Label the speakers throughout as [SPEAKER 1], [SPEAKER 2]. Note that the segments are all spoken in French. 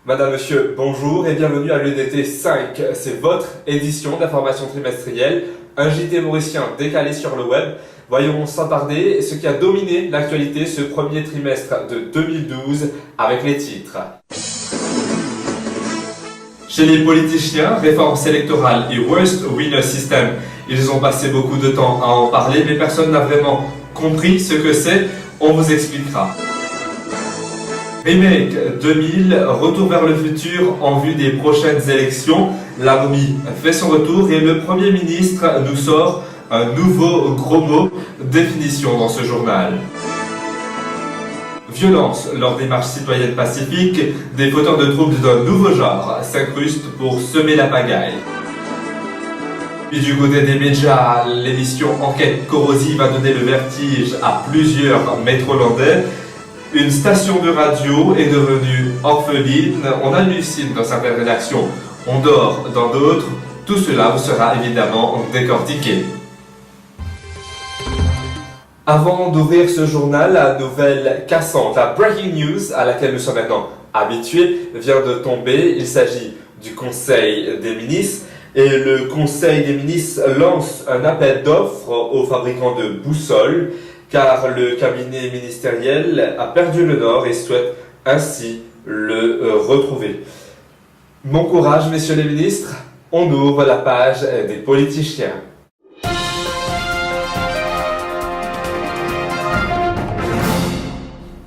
[SPEAKER 1] Madame, Monsieur, bonjour et bienvenue à l'EDT 5. C'est votre édition d'information trimestrielle, un JT mauricien décalé sur le web. Voyons sans tarder ce qui a dominé l'actualité ce premier trimestre de 2012 avec les titres. Chez les politiciens, réformes électorales et Worst Winner System, ils ont passé beaucoup de temps à en parler, mais personne n'a vraiment compris ce que c'est. On vous expliquera. Remake 2000, retour vers le futur en vue des prochaines élections. La momie fait son retour et le Premier ministre nous sort un nouveau gros mot, définition dans ce journal. Violence lors des marches citoyennes pacifiques, des fauteurs de troubles d'un nouveau genre s'incrustent pour semer la pagaille. Puis du côté des médias, l'émission Enquête corrosive a donné le vertige à plusieurs métrolandais. Une station de radio est devenue orpheline, on hallucine dans certaines rédactions, on dort dans d'autres, tout cela vous sera évidemment décortiqué. Avant d'ouvrir ce journal, la nouvelle cassante, la breaking news à laquelle nous sommes maintenant habitués, vient de tomber. Il s'agit du Conseil des ministres et le Conseil des ministres lance un appel d'offres aux fabricants de boussoles car le cabinet ministériel a perdu le nord et souhaite ainsi le retrouver. Bon courage, messieurs les ministres, on ouvre la page des politiciens.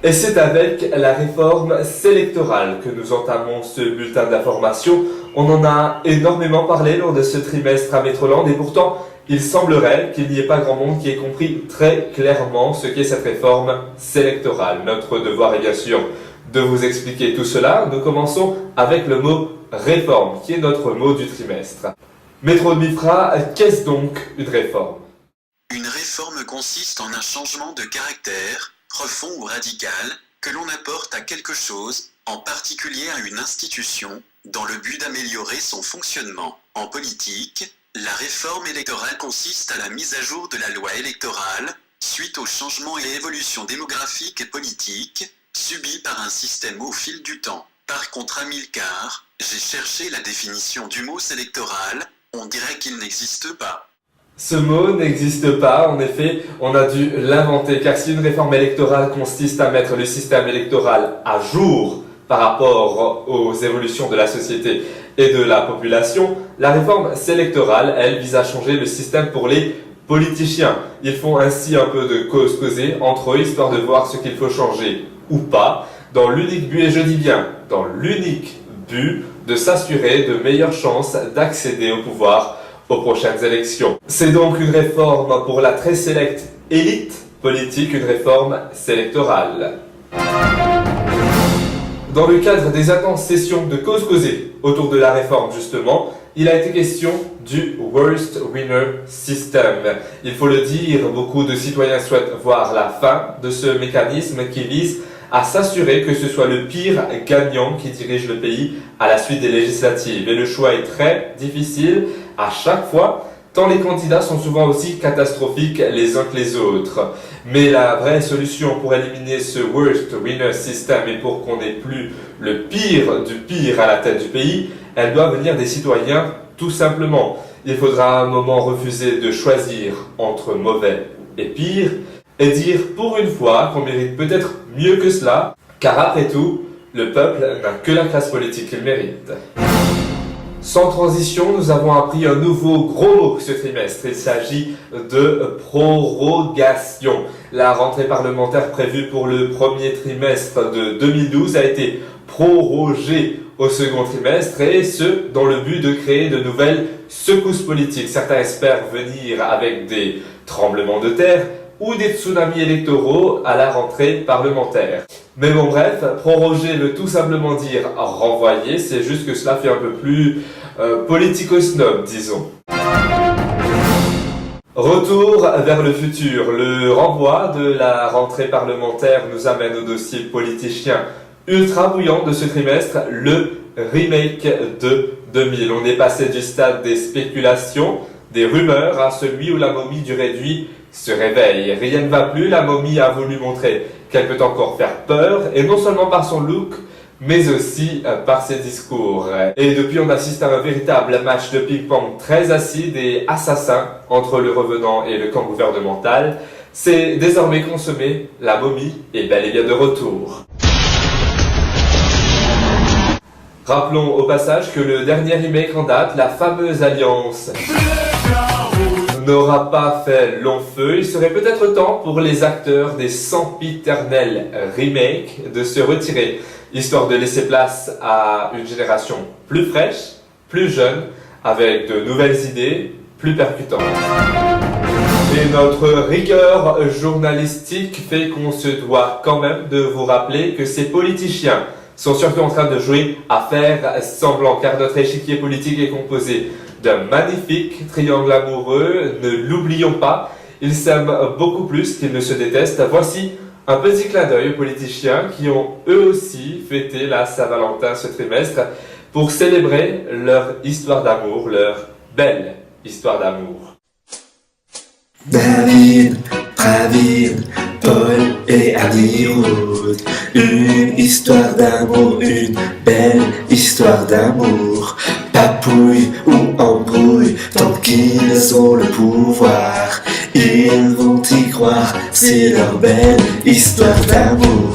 [SPEAKER 1] Et c'est avec la réforme électorale que nous entamons ce bulletin d'information. On en a énormément parlé lors de ce trimestre à Métroland et pourtant, il semblerait qu'il n'y ait pas grand monde qui ait compris très clairement ce qu'est cette réforme électorale. Notre devoir est bien sûr de vous expliquer tout cela. Nous commençons avec le mot réforme, qui est notre mot du trimestre. Métro de Mifra, qu'est-ce donc une réforme ?
[SPEAKER 2] Une réforme consiste en un changement de caractère, profond ou radical, que l'on apporte à quelque chose, en particulier à une institution, dans le but d'améliorer son fonctionnement. En politique, la réforme électorale consiste à la mise à jour de la loi électorale, suite aux changements et évolutions démographiques et politiques, subis par un système au fil du temps. Par contre, Amilcar, j'ai cherché la définition du mot électoral, on dirait qu'il n'existe pas.
[SPEAKER 1] Ce mot n'existe pas, en effet, on a dû l'inventer, car si une réforme électorale consiste à mettre le système électoral à jour par rapport aux évolutions de la société et de la population, la réforme électorale, elle, vise à changer le système pour les politiciens. Ils font ainsi un peu de cause causée entre eux, histoire de voir ce qu'il faut changer ou pas, dans l'unique but, et je dis bien, dans l'unique but de s'assurer de meilleures chances d'accéder au pouvoir aux prochaines élections. C'est donc une réforme pour la très sélecte élite politique, une réforme électorale. Dans le cadre des intenses sessions de cause causée autour de la réforme justement, il a été question du Worst Winner System. Il faut le dire, beaucoup de citoyens souhaitent voir la fin de ce mécanisme qui vise à s'assurer que ce soit le pire gagnant qui dirige le pays à la suite des législatives. Et le choix est très difficile à chaque fois, tant les candidats sont souvent aussi catastrophiques les uns que les autres. Mais la vraie solution pour éliminer ce Worst Winner System et pour qu'on n'ait plus le pire du pire à la tête du pays, elle doit venir des citoyens tout simplement. Il faudra à un moment refuser de choisir entre mauvais et pire et dire pour une fois qu'on mérite peut-être mieux que cela, car après tout, le peuple n'a que la classe politique qu'il mérite. Sans transition, nous avons appris un nouveau gros mot ce trimestre. Il s'agit de prorogation. La rentrée parlementaire prévue pour le premier trimestre de 2012 a été prorogée au second trimestre et ce, dans le but de créer de nouvelles secousses politiques. Certains espèrent venir avec des tremblements de terre ou des tsunamis électoraux à la rentrée parlementaire. Mais bon bref, proroger veut tout simplement dire renvoyer, c'est juste que cela fait un peu plus politico-snob, disons. Retour vers le futur. Le renvoi de la rentrée parlementaire nous amène au dossier politicien ultra bouillant de ce trimestre, le remake de 2000. On est passé du stade des spéculations, des rumeurs, à celui où la momie du réduit se réveille. Rien ne va plus, la momie a voulu montrer qu'elle peut encore faire peur, et non seulement par son look, mais aussi par ses discours. Et depuis, on assiste à un véritable match de ping-pong très acide et assassin entre le revenant et le camp gouvernemental. C'est désormais consommé, la momie est bel et bien de retour. Rappelons au passage que le dernier remake en date, la fameuse Alliance, n'aura pas fait long feu. Il serait peut-être temps pour les acteurs des sempiternels remakes de se retirer, histoire de laisser place à une génération plus fraîche, plus jeune, avec de nouvelles idées, plus percutantes. Et notre rigueur journalistique fait qu'on se doit quand même de vous rappeler que ces politiciens sont surtout en train de jouer à faire semblant, car notre échiquier politique est composé d'un magnifique triangle amoureux. Ne l'oublions pas, ils s'aiment beaucoup plus qu'ils ne se détestent. Voici un petit clin d'œil aux politiciens qui ont eux aussi fêté la Saint-Valentin ce trimestre pour célébrer leur histoire d'amour, leur belle histoire d'amour.
[SPEAKER 3] David, Pravin, Paul et Anirudh, une histoire d'amour, une belle histoire d'amour. Papouille ou embrouille, tant qu'ils ont le pouvoir, ils vont y croire, c'est leur belle histoire d'amour.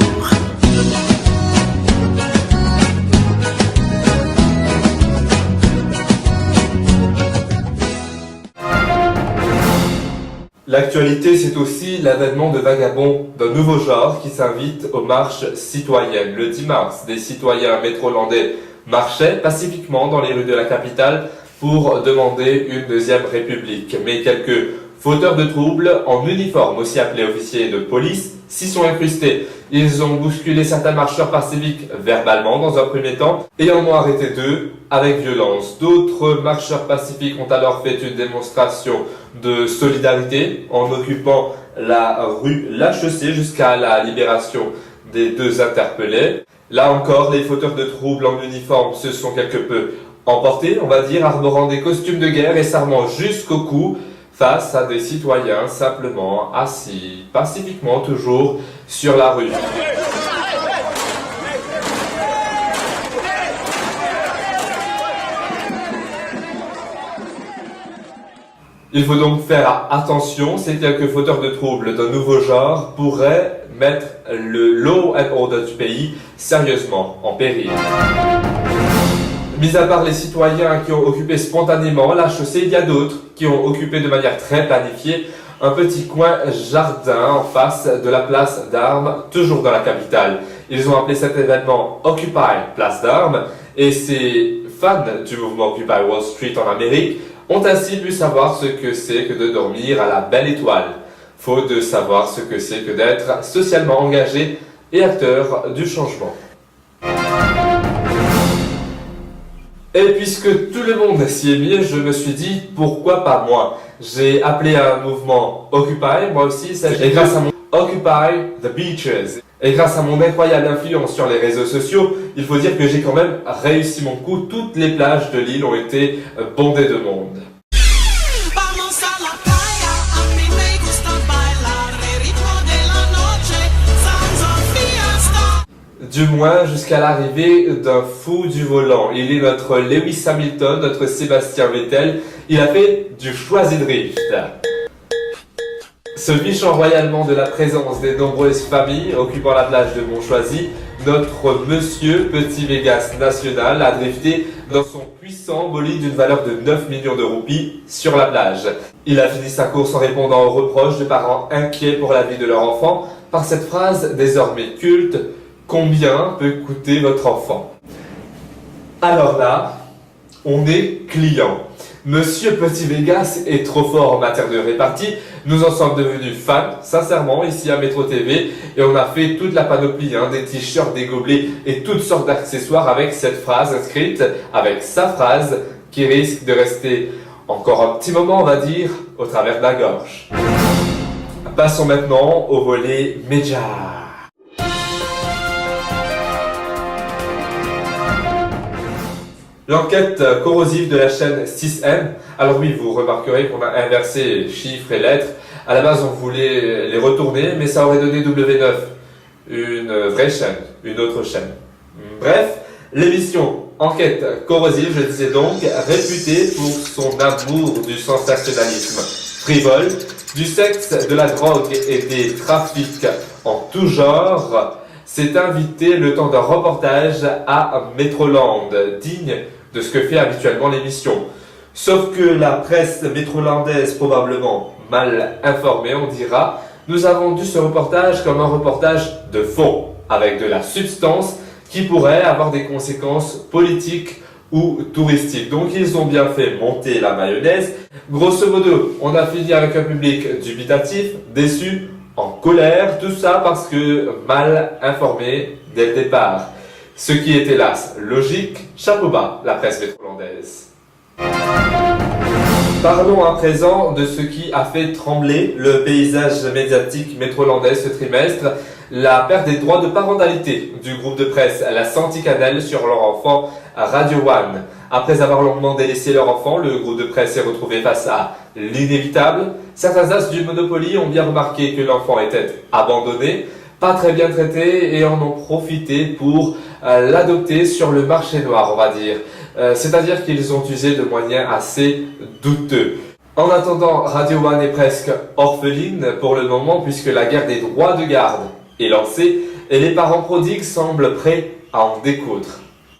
[SPEAKER 1] L'actualité, c'est aussi l'avènement de vagabonds d'un nouveau genre qui s'invite aux marches citoyennes. Le 10 mars, des citoyens métrolandais marchaient pacifiquement dans les rues de la capitale pour demander une deuxième république. Mais quelques fauteurs de troubles en uniforme, aussi appelés officiers de police, s'y sont incrustés. Ils ont bousculé certains marcheurs pacifiques verbalement dans un premier temps et en ont arrêté deux avec violence. D'autres marcheurs pacifiques ont alors fait une démonstration de solidarité en occupant la rue Lachaussée jusqu'à la libération des deux interpellés. Là encore, les fauteurs de troubles en uniforme se sont quelque peu emportés, on va dire, arborant des costumes de guerre et s'armant jusqu'au cou face à des citoyens simplement assis, pacifiquement toujours, sur la rue. Il faut donc faire attention, ces quelques fauteurs de troubles d'un nouveau genre pourraient mettre le law and order du pays sérieusement en péril. Mis à part les citoyens qui ont occupé spontanément la chaussée, il y a d'autres qui ont occupé de manière très planifiée un petit coin jardin en face de la place d'Armes, toujours dans la capitale. Ils ont appelé cet événement Occupy Place d'Armes et ces fans du mouvement Occupy Wall Street en Amérique ont ainsi pu savoir ce que c'est que de dormir à la belle étoile, faute de savoir ce que c'est que d'être socialement engagé et acteur du changement. Et puisque tout le monde s'y est mis, je me suis dit, pourquoi pas moi? J'ai appelé un mouvement Occupy, moi aussi, et grâce à mon Occupy the Beaches, et grâce à mon incroyable influence sur les réseaux sociaux, il faut dire que j'ai quand même réussi mon coup. Toutes les plages de l'île ont été bondées de monde. Du moins jusqu'à l'arrivée d'un fou du volant. Il est notre Lewis Hamilton, notre Sébastien Vettel. Il a fait du choisi drift. Se fichant royalement de la présence des nombreuses familles occupant la plage de Montchoisy, notre monsieur Petit Vegas National a drifté dans son puissant bolide d'une valeur de 9 millions de roupies sur la plage. Il a fini sa course en répondant aux reproches de parents inquiets pour la vie de leur enfant par cette phrase désormais culte: combien peut coûter votre enfant? Alors là, on est client. Monsieur Petit Vegas est trop fort en matière de répartie. Nous en sommes devenus fans, sincèrement, ici à Métro TV. Et on a fait toute la panoplie, des t-shirts, des gobelets et toutes sortes d'accessoires avec cette phrase inscrite, avec sa phrase, qui risque de rester encore un petit moment, on va dire, au travers de la gorge. Passons maintenant au volet média. L'enquête corrosive de la chaîne 6M. Alors oui, vous remarquerez qu'on a inversé chiffres et lettres. À la base, on voulait les retourner, mais ça aurait donné W9. Une vraie chaîne, une autre chaîne. Bref, l'émission Enquête corrosive, je disais donc, réputée pour son amour du sensationnalisme frivole, du sexe, de la drogue et des trafics en tout genre, s'est invitée le temps d'un reportage à Metroland, digne de ce que fait habituellement l'émission. Sauf que la presse métrolandaise, probablement mal informée, on dira, nous a vendu ce reportage comme un reportage de fond, avec de la substance qui pourrait avoir des conséquences politiques ou touristiques. Donc ils ont bien fait monter la mayonnaise. Grosso modo, on a fini avec un public dubitatif, déçu, en colère, tout ça parce que mal informé dès le départ. Ce qui est hélas logique, chapeau bas la presse métrolandaise. Parlons à présent de ce qui a fait trembler le paysage médiatique métrolandais ce trimestre, la perte des droits de parentalité du groupe de presse La Sentinelle sur leur enfant Radio One. Après avoir longuement délaissé leur enfant, le groupe de presse s'est retrouvé face à l'inévitable. Certains as du Monopoly ont bien remarqué que l'enfant était abandonné, pas très bien traité et en ont profité pour l'adopter sur le marché noir, on va dire. C'est-à-dire qu'ils ont usé de moyens assez douteux. En attendant, Radio One est presque orpheline pour le moment puisque la guerre des droits de garde est lancée et les parents prodigues semblent prêts à en découdre.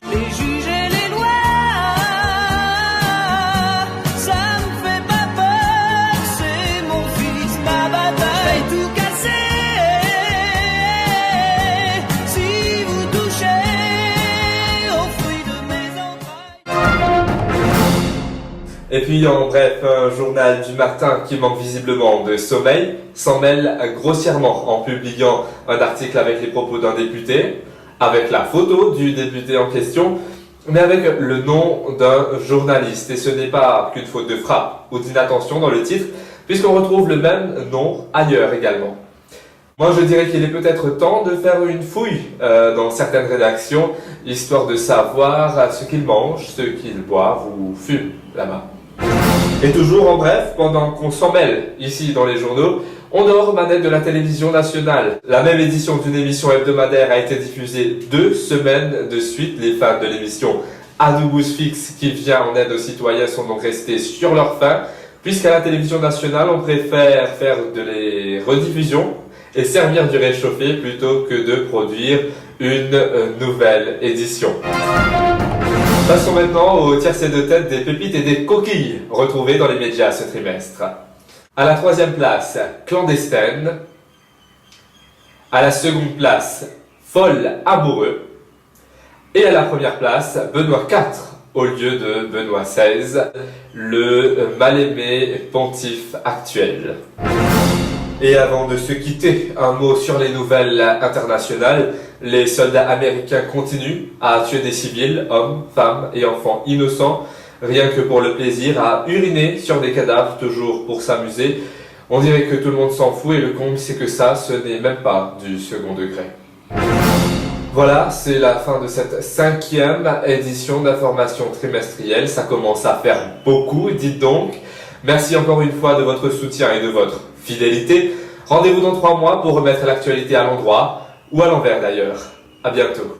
[SPEAKER 4] Les juges et les lois, ça me fait pas peur, c'est mon fils, ma bataille, tout casser. Si vous touchez aux fruits de mes entrailles.
[SPEAKER 1] Et puis en bref, un journal du matin qui manque visiblement de sommeil s'en mêle grossièrement en publiant un article avec les propos d'un député, avec la photo du député en question, mais avec le nom d'un journaliste. Et ce n'est pas qu'une faute de frappe ou d'inattention dans le titre, puisqu'on retrouve le même nom ailleurs également. Moi je dirais qu'il est peut-être temps de faire une fouille dans certaines rédactions, histoire de savoir ce qu'ils mangent, ce qu'ils boivent ou fument là-bas. Et toujours en bref, pendant qu'on s'en mêle ici dans les journaux, on dort aux manettes de la télévision nationale. La même édition d'une émission hebdomadaire a été diffusée 2 semaines de suite. Les fans de l'émission Anoubous Fix qui vient en aide aux citoyens sont donc restés sur leur faim, puisqu'à la télévision nationale, on préfère faire de les rediffusions et servir du réchauffé plutôt que de produire une nouvelle édition. Passons maintenant au tiercé de tête des pépites et des coquilles retrouvées dans les médias ce trimestre. À la 3e place, Clandestine. À la 2e place, Folle amoureux. Et à la 1re place, Benoît IV, au lieu de Benoît XVI, le mal-aimé pontife actuel. Et avant de se quitter, un mot sur les nouvelles internationales. Les soldats américains continuent à tuer des civils, hommes, femmes et enfants innocents, rien que pour le plaisir, à uriner sur des cadavres, toujours pour s'amuser. On dirait que tout le monde s'en fout et le comble c'est que ça, ce n'est même pas du second degré. Voilà, c'est la fin de cette 5e édition d'information trimestrielle. Ça commence à faire beaucoup, dites donc. Merci encore une fois de votre soutien et de votre fidélité. Rendez-vous dans 3 mois pour remettre l'actualité à l'endroit, ou à l'envers d'ailleurs. À bientôt.